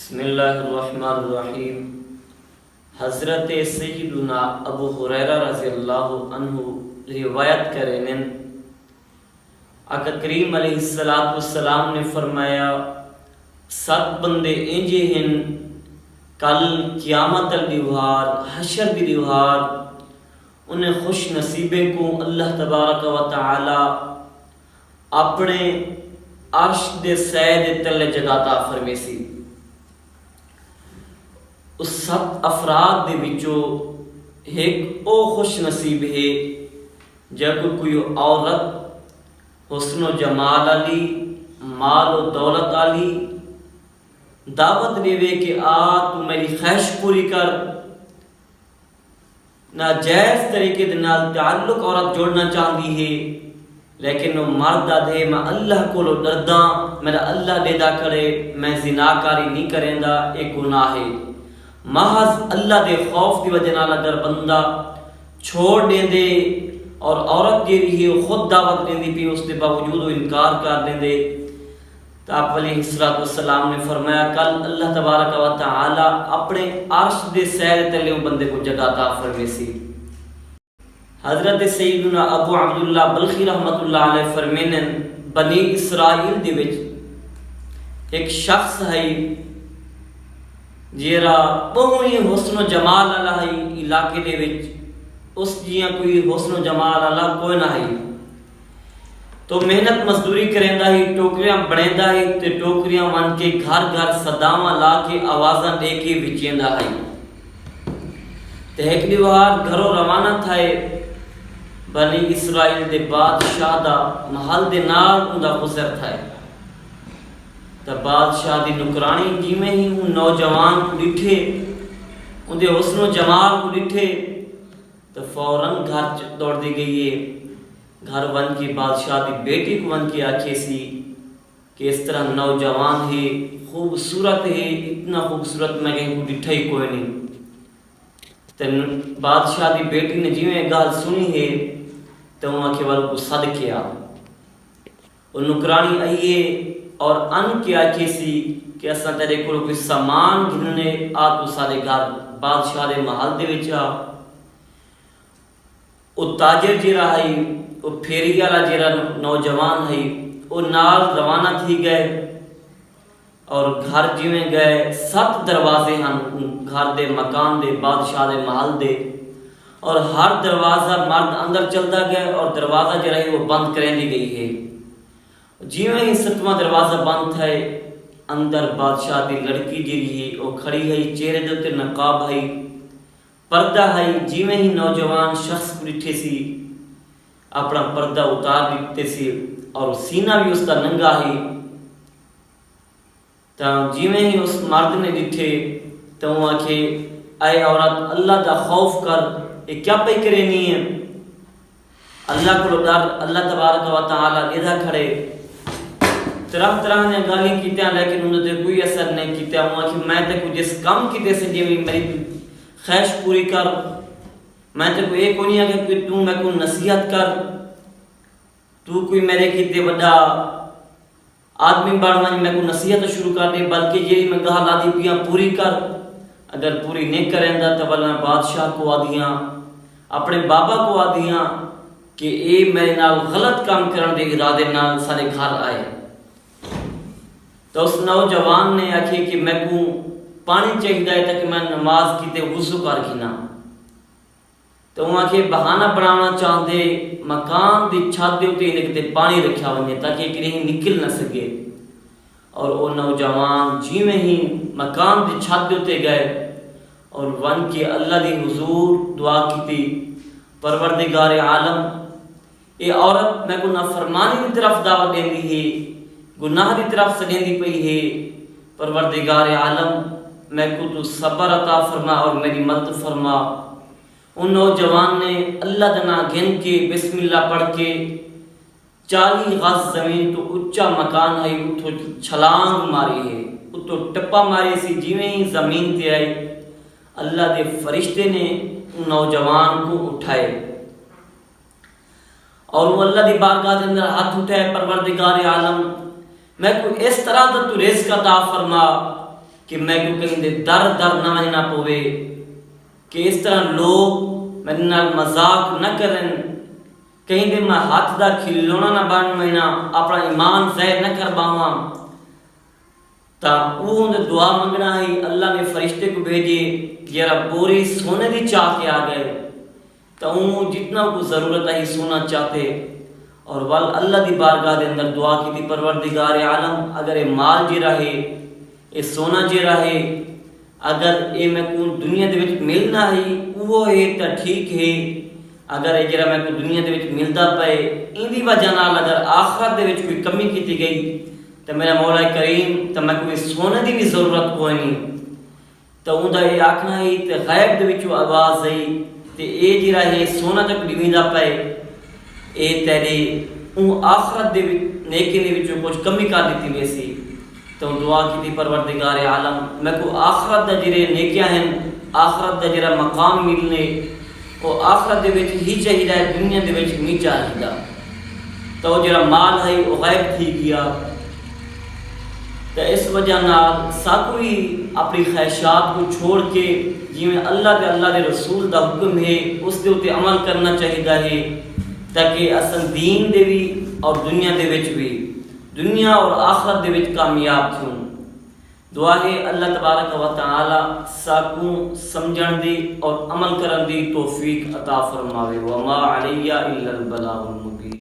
بسم اللہ الرحمن الرحیم۔ حضرت سیدنا ابو ہریرہ رضی اللہ عنہ روایت کریں آقا کریم علیہ السلام نے فرمایا 7 بندے انجے ہیں کل قیامت الدیوار حشر دی دیوار انہیں خوش نصیبے کو اللہ تبارک و تعالی اپنے عرش دے سید تلے جگاتا فرمیسی۔ اس 7 افراد دے وچوں ایک او خوش نصیب ہے جب کوئی عورت حسن و جمال علی مال و دولت علی دعوت دے کہ تو میری خواہش پوری کر، ناجائز طریقے دے نال تعلق عورت جوڑنا چاہتی ہے لیکن وہ مرد دے میں اللہ کو ڈردا میرا اللہ دیدا کرے میں زناکاری نہیں کریں دا ایک گناہ ہے۔ محض اللہ دے خوف دی وجہ نال اگر بندہ چھوڑ دے دے اور عورت جی ہے خود دعوت دیں دی پی اس کے باوجود وہ انکار کر دیں دے تو آپ علیہ السلام نے فرمایا کل اللہ تبارک و تعالی اپنے عرش دے سیر تلے بندے کو جگہ عطا فرمیسی۔ حضرت سیدنا ابو عبداللہ بلخی رحمت اللہ علیہ فرمینن بنی اسرائیل دے وچ ایک شخص ہے جیرا بہت حسن و جمال والا ہے علاقے دے وچ اس جیاں کوئی حسن و جمال والا کوئی نہ ہے تو محنت مزدوری کریندا ہے ٹوکریاں بنیندا ہے تے ٹوکریاں ون کے گھر گھر صداواں لا کے آوازاں دے کے وچیندا ہے تے ایک دیوار گھروں روانہ تھائے بنی اسرائیل دے بادشاہ دا محل دے نال اوندا گزر تھائے تو بادشاہ دی نکرانی جی میں ہی ان نوجوان کو ڈٹھے ان دے حسن و جمال کو ڈٹھے تو فوراً گھر دوڑ دی گئی ہے۔ گھر ون کی بادشاہ دی بیٹی کو ون کی آنکھیں سی کہ اس طرح نوجوان ہے خوبصورت ہے اتنا خوبصورت میں کہیں کو ڈٹھا ہی کوئی نہیں۔ تو بادشاہ دی بیٹی نے جی میں گال سنی ہے تو وہاں کے والوں کو صد کیا اور نکرانی آئیے اور ان کی آنکھیں سی کہ اساں تیرے کو کوئی سامان گھننے آ تو سارے گھر بادشاہ دے محل دے وچ آ او تاجر جیرا ہے او پھیری والا جیرا نوجوان ہے او نال روانہ تھی گئے اور گھر جویں گئے 7 دروازے ہیں گھر دے مکان دے بادشاہ دے محل دے اور ہر دروازہ مرد اندر چلتا گیا اور دروازہ جڑا ہے وہ بند کریں دی گئی ہے۔ جیویں ہی 7واں دروازہ بند تھے اندر بادشاہ دی لڑکی جی ہے وہ کھڑی ہے چہرے دے تے نقاب ہے پردہ ہے جیویں ہی نوجوان شخص کو ڈٹھے سی اپنا پردہ اتار دیتے سی اور سینہ بھی اس کا ننگا ہے تو جیویں ہی اس مرد نے ڈٹھے تو وہ آکھے اے عورت اللہ دا خوف کر یہ کیا پہ کرینی ہے اللہ کو ڈر اللہ تبارک و تعالی لیدہ کھڑے طرح نے گالی کیتے لیکن انہوں نے کوئی اثر نہیں کیتے ہوں کہ میں تے کوئی جس کام کیتے سے جی میری خواہش پوری کر میں تے کوئی ایک نہیں ہے کہ تو میں کو نصیحت کر تو کوئی میرے کیتے بڑا آدمی بڑھنا میں کو نصیحت شروع کر دے بلکہ یہ میں گاہ لا دی پیاں پوری کر اگر پوری نہیں کریں دا تو بلنا بادشاہ کو آدیاں اپنے بابا کو آدیاں کہ اے میرے نال غلط کام کرن دے ارادے نال سارے گھر آئے تو اس نوجوان نے آکھے کہ میں کو پانی چاہیے تھا کہ میں نماز کیتے وضو کر گھنا تو وہاں کے بہانہ بنانا چاہتے مکان دی چھت دے تے نکتے پانی رکھا ونجے تاکہ کہیں نکل نہ سکے اور وہ نوجوان جی میں ہی مکان دی چھت دے گئے اور ون کے اللہ دی حضور دعا کی پروردگار عالم اے عورت میں کو نافرمانی کی طرف دعوت دیں دی ہے گناہ دی طرف سجیں دی پئی ہے پروردگار عالم میں کو تو صبر عطا فرما اور میری مدد فرما۔ ان نوجوان نے اللہ دنا گن کے بسم اللہ پڑھ کے 40 غز زمین تو اچا مکان ہے اتو چھلانگ ماری ہے اتو ٹپا ماری سی جیویں ہی زمین تے آئی اللہ دے فرشتے نے ان نوجوان کو اٹھائے اور وہ اللہ دی بارگاہ دے اندر ہاتھ اٹھائے پروردگار عالم میں کو اس طرح دا تو رزق عطا فرما کہ میں کو کہیں دے در در نہ وجنا پوے، کہ اس طرح لوگ میرے نال مذاق نہ کرن، کہیں دے میں ہاتھ دا کھلونا نہ بن مینا، اپنا ایمان ظاہر نہ کر باواں۔ تا وہ دعا منگنا ہی اللہ نے فرشتے کو بھیجے کہ یارا پوری سونے دی چاہ کے آ گئے، تو وہ جتنا کو ضرورت ہے سونا چاہتے، اور وال اللہ دی بارگاہ دے اندر دعا کی تھی پروردگار عالم اگر اے مال جی رہے، اے سونا جی رہے، اگر اے میں کو دنیا دے وچ ملنا ہی وہ ہے تا ٹھیک ہے، اگر اے جڑا میں کو دنیا دے وچ ملدا پئے ان دی وجہ نال اگر آخرت دے وچ کوئی کمی کیتی گئی تو میرا مولا کریم تو میں کوئی سونے دی بھی ضرورت کوئی نہیں۔ تو اوندا یہ آکھنا ہی تے غیب دے وچوں آواز آئی تے اے جڑا ہے سونا تک ڈیویندا پئے، اے تیرے اون آخرت دے نیکی دے وچوں کچھ کمی کر دتی ویسی۔ تو دعا کی تھی پروردگار عالم میں کو آخرت دا جڑے نیکیاں ہیں، آخرت دا جڑا مقام ملنے وہ آخرت دے وچ ہی چاہیدا ہے، دنیا دے وچ نہیں چاہیدا۔ تو جڑا مال ہے وہ غائب تھی گیا، تو اس وجہ نال ساکوئی اپنی خواہشات کو چھوڑ کے جویں اللہ دے رسول دا حکم ہے اس دے اوتے عمل کرنا چاہیدا ہے، تاکہ اصل دین دے بھی اور دنیا دے وچ بھی، دنیا اور آخرت دے وچ کامیاب تھوں۔ دعا ہے اللہ تبارک و تعالی ساکوں سمجھن دی اور عمل کرن دی توفیق عطا فرماوے۔ وما علی الا البلاغ المبین۔